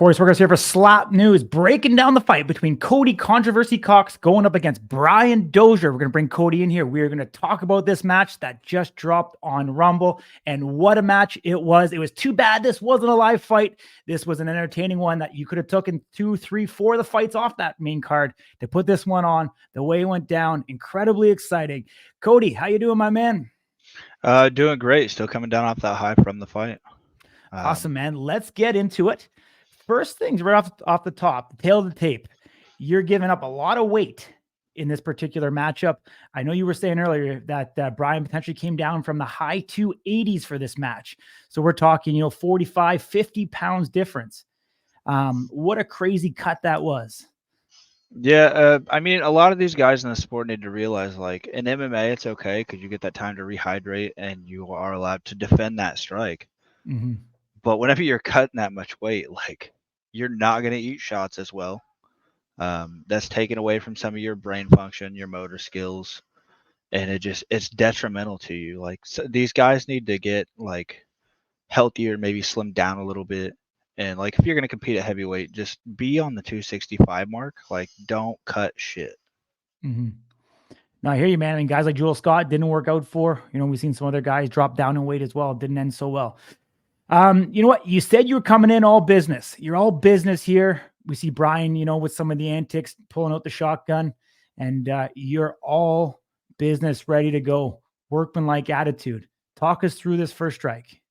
Corey Swergis here for Slap News, breaking down the fight between Cody Controversy Cox going up against Brian Dozier. We're going to bring Cody in here. We are going to talk about this match that just dropped on Rumble, and what a match it was. It was too bad this wasn't a live fight. This was an entertaining one that you could have taken 2, 3, 4 of the fights off that main card to put this one on. The way it went down, incredibly exciting. Cody, how you doing, my man? Doing great. Still coming down off that high from the fight. Awesome, man. Let's get into it. First things right off the top, the tail of the tape. You're giving up a lot of weight in this particular matchup. I know you were saying earlier that Brian potentially came down from the high 280s for this match. So we're talking, 45, 50 pounds difference. What a crazy cut that was. Yeah, I mean, a lot of these guys in the sport need to realize, like, in MMA, it's okay because you get that time to rehydrate and you are allowed to defend that strike. Mm-hmm. But whenever you're cutting that much weight, like, you're not going to eat shots as well. That's taken away from some of your brain function, your motor skills, and it's detrimental to you. Like, so these guys need to get, like, healthier, maybe slim down a little bit. And like if you're gonna compete at heavyweight, just be on the 265 mark. Like, don't cut shit. Mm-hmm. Now, I hear you, man. I mean, guys like Joel Scott didn't work out for. We've seen some other guys drop down in weight as well. It didn't end so well. You know what? You said you were coming in all business. You're all business here. We see Brian, with some of the antics, pulling out the shotgun, and you're all business, ready to go. Workmanlike attitude. Talk us through this first strike.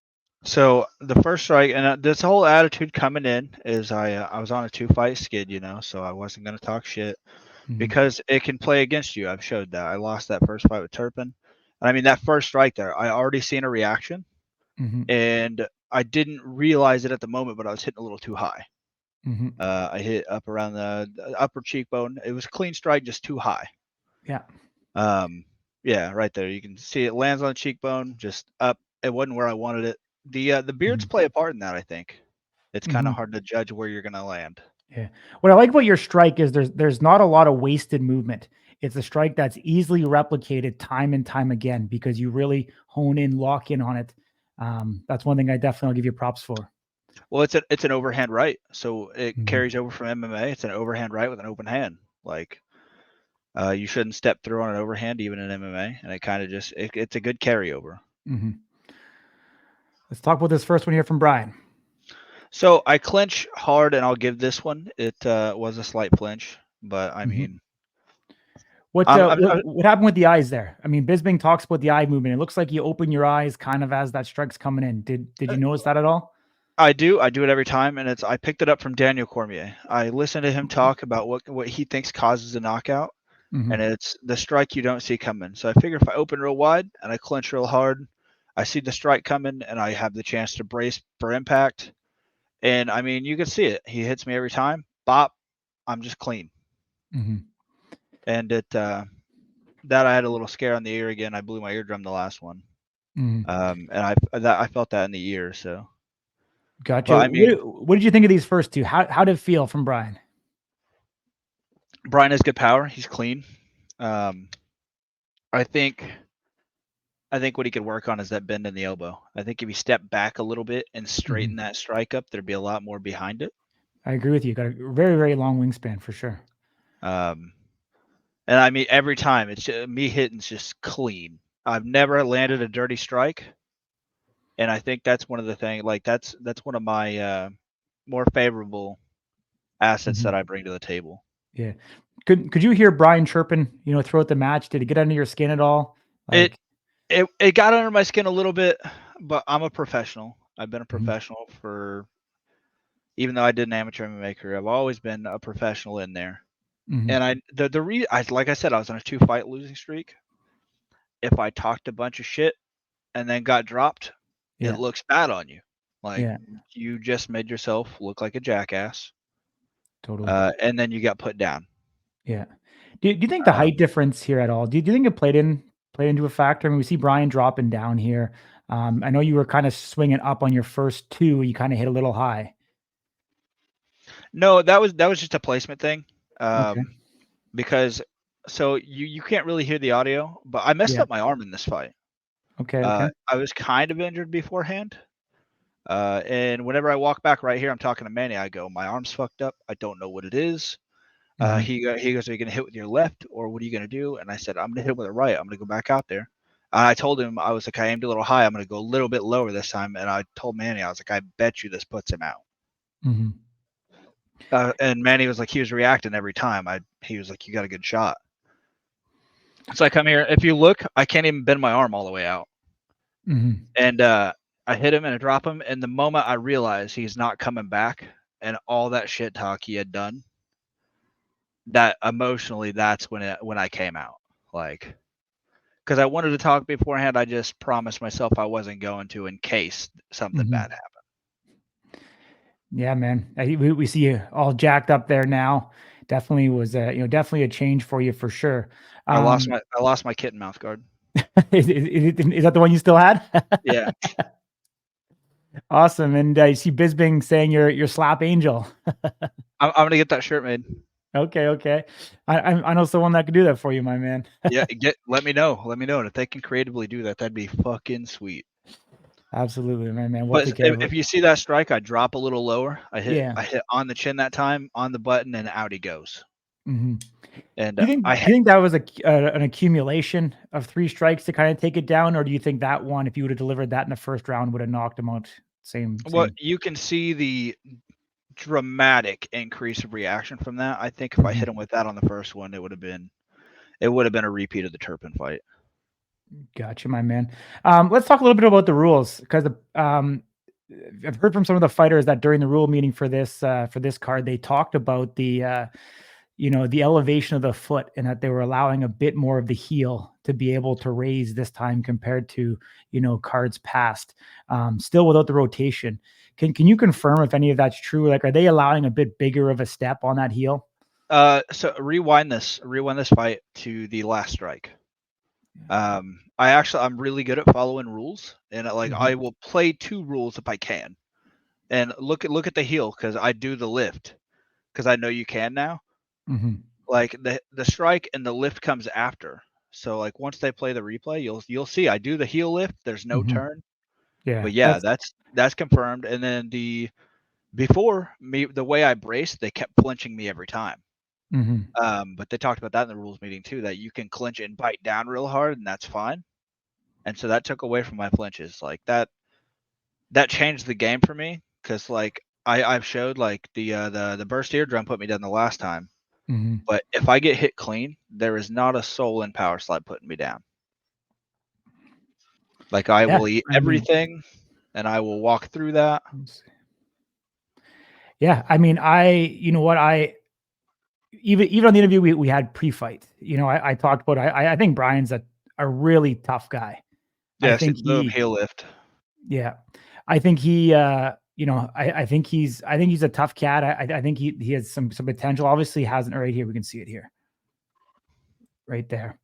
So the first strike and this whole attitude coming in is I was on a 2-fight skid, so I wasn't gonna talk shit because it can play against you. I've showed that. I lost that first fight with Turpin. And I mean that first strike there, I already seen a reaction, and I didn't realize it at the moment, but I was hitting a little too high. I hit up around the upper cheekbone. It was a clean strike, just too high. Yeah. Yeah, right there. You can see it lands on the cheekbone, just up. It wasn't where I wanted it. The beards play a part in that, I think. It's kind of hard to judge where you're gonna land. Yeah. What I like about your strike is there's not a lot of wasted movement. It's a strike that's easily replicated time and time again because you really hone in, lock in on it. That's one thing I definitely give you props for. Well, it's an overhand right, so it carries over from MMA. It's an overhand right with an open hand. Like, you shouldn't step through on an overhand even in MMA, and it kind of it's a good carryover. Let's talk about this first one here from Brian. So I clinch hard, and I'll give this one. It was a slight flinch, but I mean, what happened with the eyes there? I mean, Bisping talks about the eye movement. It looks like you open your eyes kind of as that strike's coming in. Did you notice that at all? I do it every time, and I picked it up from Daniel Cormier. I listened to him talk about what he thinks causes a knockout, and it's the strike you don't see coming. So I figure if I open real wide and I clinch real hard, I see the strike coming, and I have the chance to brace for impact. And I mean, you can see it. He hits me every time. Bop, I'm just clean. And that I had a little scare on the ear again. I blew my eardrum the last one, and I felt that in the ear. So. Gotcha. I mean, what did you think of these first two? How did it feel from Brian? Brian has good power. He's clean. I think what he could work on is that bend in the elbow. I think if he stepped back a little bit and straightened that strike up, there'd be a lot more behind it. I agree with you. Got a very, very long wingspan for sure. And I mean, every time it's me hitting's just clean. I've never landed a dirty strike. And I think that's one of the things, like that's one of my more favorable assets that I bring to the table. Yeah. Could you hear Brian chirping, throughout the match? Did it get under your skin at all? Like, it got under my skin a little bit, but I'm a professional. I've been a professional for, even though I did an amateur MMA career, I've always been a professional in there. And like I said, I was on a 2-fight losing streak. If I talked a bunch of shit and then got dropped, it looks bad on you. Like, you just made yourself look like a jackass. Totally. And then you got put down. Yeah. Do you think the height difference here at all? Do you think it played into a factor? I mean, we see Brian dropping down here. I know you were kind of swinging up on your first two. You kind of hit a little high. No, that was just a placement thing. Because so you can't really hear the audio, but I messed up my arm in this fight. Okay. I was kind of injured beforehand. And whenever I walk back right here, I'm talking to Manny. I go, my arm's fucked up. I don't know what it is. He goes, are you going to hit with your left or what are you going to do? And I said, I'm going to hit with the right. I'm going to go back out there. I told him, I was like, I aimed a little high. I'm going to go a little bit lower this time. And I told Manny, I was like, I bet you this puts him out. And Manny was like, he was reacting every time. He was like, you got a good shot. So I come here. If you look, I can't even bend my arm all the way out. And I hit him and I drop him. And the moment I realize he's not coming back and all that shit talk he had done, that emotionally, that's when I came out. Like, because I wanted to talk beforehand, I just promised myself I wasn't going to in case something bad happened. Yeah, man. We see you all jacked up there now. Definitely was definitely a change for you for sure. I lost my kitten mouth guard. Is that the one you still had? Yeah. Awesome. And you see Bisbing saying you're slap angel. I'm gonna get that shirt made. Okay. I know someone that could do that for you, my man. Yeah, let me know. And if they can creatively do that, that'd be fucking sweet. Absolutely, man. We'll but if you see that strike, I drop a little lower. I hit on the chin that time, on the button, and out he goes. And do you think that was an accumulation of 3 strikes to kind of take it down, or do you think that one, if you would have delivered that in the first round, would have knocked him out? Same. Well, you can see the dramatic increase of reaction from that. I think if I hit him with that on the first one, it would have been a repeat of the Turpin fight. Gotcha, my man. Let's talk a little bit about the rules, because I've heard from some of the fighters that during the rule meeting for this card, they talked about the the elevation of the foot, and that they were allowing a bit more of the heel to be able to raise this time compared to cards past, still without the rotation. Can you confirm if any of that's true? Like, are they allowing a bit bigger of a step on that heel? So rewind this fight to the last strike. I'm really good at following rules, and I will play 2 rules if I can. And look at the heel, because I do the lift, because I know you can now. Like the strike and the lift comes after. So like once they play the replay, you'll see I do the heel lift. There's no turn. Yeah, but yeah, that's confirmed. And then before me, the way I braced, they kept clinching me every time. But they talked about that in the rules meeting too, that you can clinch and bite down real hard, and that's fine. And so that took away from my flinches. Like that changed the game for me, because like I've showed like the burst eardrum put me down the last time. But if I get hit clean, there is not a soul in power slide putting me down. Like I will eat everything, and I will walk through that. Yeah, I mean, even on the interview we had pre-fight, I talked about, I think Brian's a really tough guy. Yeah, I think heel lift. Yeah, I think he, I think he's a tough cat. I think he has some potential. Obviously, hasn't right here. We can see it here, right there.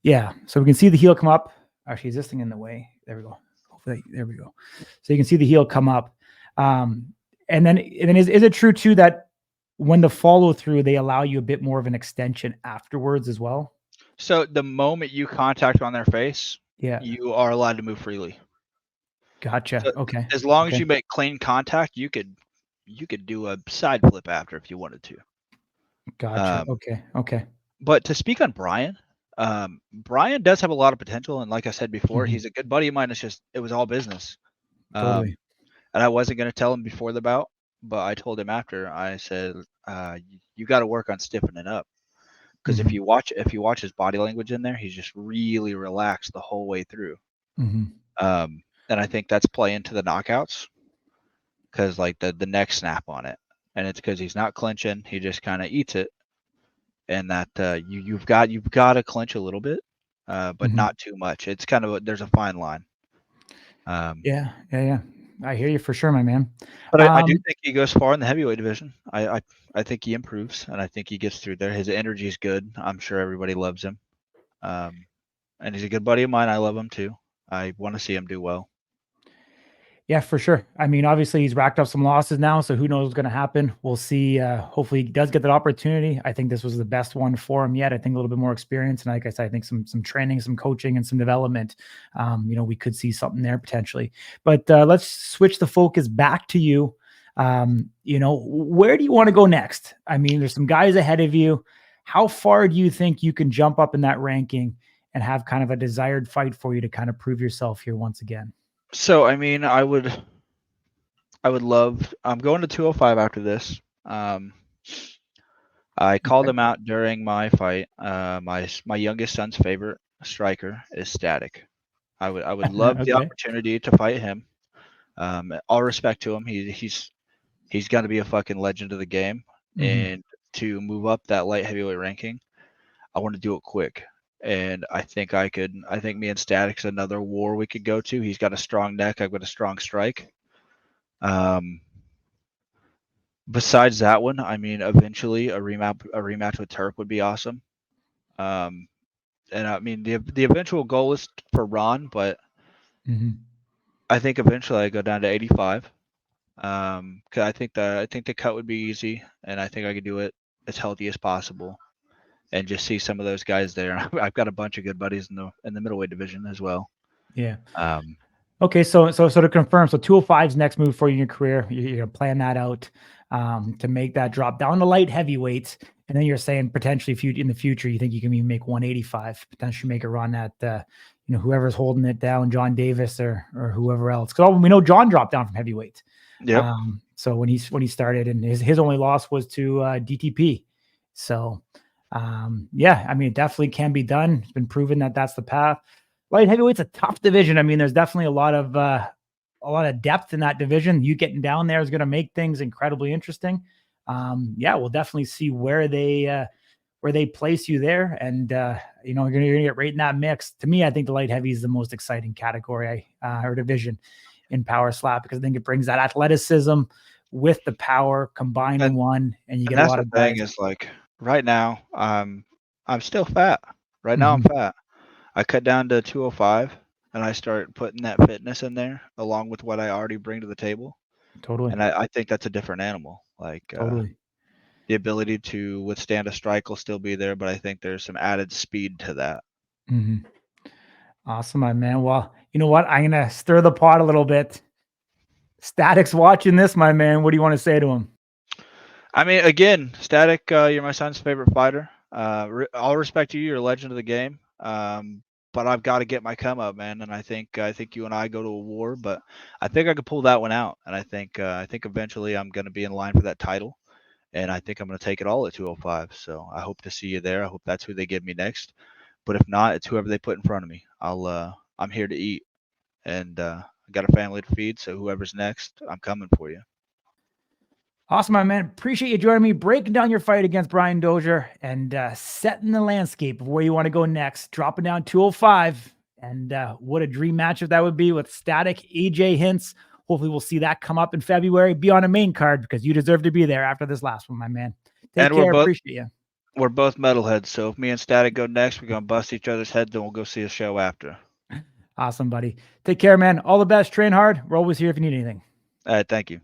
Yeah, so we can see the heel come up. Actually, is this thing in the way? There we go. Hopefully, there we go. So you can see the heel come up. And then is it true too that when the follow through, they allow you a bit more of an extension afterwards as well? So the moment you contact on their face, yeah, you are allowed to move freely. Gotcha. So okay. As long as you make clean contact, you could do a side flip after if you wanted to. Gotcha. Okay. But to speak on Brian, Brian does have a lot of potential, and like I said before, he's a good buddy of mine. It's just it was all business. Totally. And I wasn't going to tell him before the bout, but I told him after. I said, "You got to work on stiffening up, because if you watch his body language in there, he's just really relaxed the whole way through." And I think that's play into the knockouts, because like the neck snap on it, and it's because he's not clinching. He just kind of eats it, and that you've got to clinch a little bit, but not too much. It's kind of there's a fine line. Yeah. I hear you for sure, my man. But I do think he goes far in the heavyweight division. I think he improves, and I think he gets through there. His energy is good. I'm sure everybody loves him. And he's a good buddy of mine. I love him too. I want to see him do well. Yeah, for sure. I mean, obviously he's racked up some losses now, so who knows what's going to happen. We'll see. Hopefully he does get that opportunity. I think this was the best one for him yet. I think a little bit more experience, and like I said, I think some training, some coaching, and some development. We could see something there potentially. But let's switch the focus back to you. Where do you want to go next? I mean, there's some guys ahead of you. How far do you think you can jump up in that ranking and have kind of a desired fight for you to kind of prove yourself here once again? So I mean, I would love. I'm going to 205 after this. I called Okay. him out during my fight. My youngest son's favorite striker is Static. I would love the Okay. opportunity to fight him. All respect to him. He's going to be a fucking legend of the game. Mhm. And to move up that light heavyweight ranking, I want to do it quick. And I think I could. I think me and Static's another war we could go to. He's got a strong neck. I've got a strong strike. Um, Besides that one, I mean, eventually a rematch with Turk would be awesome. Um, and I mean, the eventual goal is for Ron, but Mhm. I think eventually I go down to 85. 'Cause I think the cut would be easy, and I think I could do it as healthy as possible, and just see some of those guys there. I've got a bunch of good buddies in the middleweight division as well. Yeah. Um, Okay, so to confirm, so 205's next move for you in your career. You're gonna plan that out to make that drop down to light heavyweights, and then you're saying potentially if you in the future you think you can even make 185, potentially make a run at whoever's holding it down, John Davis or whoever else. Because we know John dropped down from heavyweight. yep. So when he started, and his only loss was to DTP. So yeah, I mean it definitely can be done. It's been proven that that's the path. Light heavyweight's a tough division. I mean, there's definitely a lot of depth in that division. You getting down there is going to make things incredibly interesting. Yeah, we'll definitely see where they place you there, and you're gonna get right in that mix. To me, I think the light heavy is the most exciting category or division in power slap because I think it brings that athleticism with the power combined in And one, and you and get a that's lot the of thing guys. is like right now I'm still fat. Right now I'm Mhm, fat. I cut down to 205 and I start putting that fitness in there along with what I already bring to the table. totally, And I think that's a different animal. Like totally. the ability to withstand a strike will still be there, but I think there's some added speed to that. Mhm. Awesome, my man. Well, you know what? I'm gonna stir the pot a little bit. Static's watching this, my man. What do you want to say to him? I mean, again, Static, you're my son's favorite fighter. All respect to you, you're a legend of the game. But I've got to get my come up, man. And I think you and I go to a war, but I think I could pull that one out. And I think eventually I'm going to be in line for that title, and I think I'm going to take it all at 205. So I hope to see you there. I hope that's who they give me next. But if not, it's whoever they put in front of me. I'm here to eat, and I got a family to feed. So whoever's next, I'm coming for you. Awesome, my man. Appreciate you joining me, breaking down your fight against Brian Dozier and setting the landscape of where you want to go next. Dropping down 205. And what a dream matchup that would be with Static, AJ Hints. Hopefully, we'll see that come up in February. Be on a main card because you deserve to be there after this last one, my man. Take And we're care. both Appreciate you. We're both metalheads, so if me and Static go next, we're gonna bust each other's heads, then we'll go see a show after. Awesome, buddy. Take care, man. All the best. Train hard. We're always here if you need anything. All right, thank you.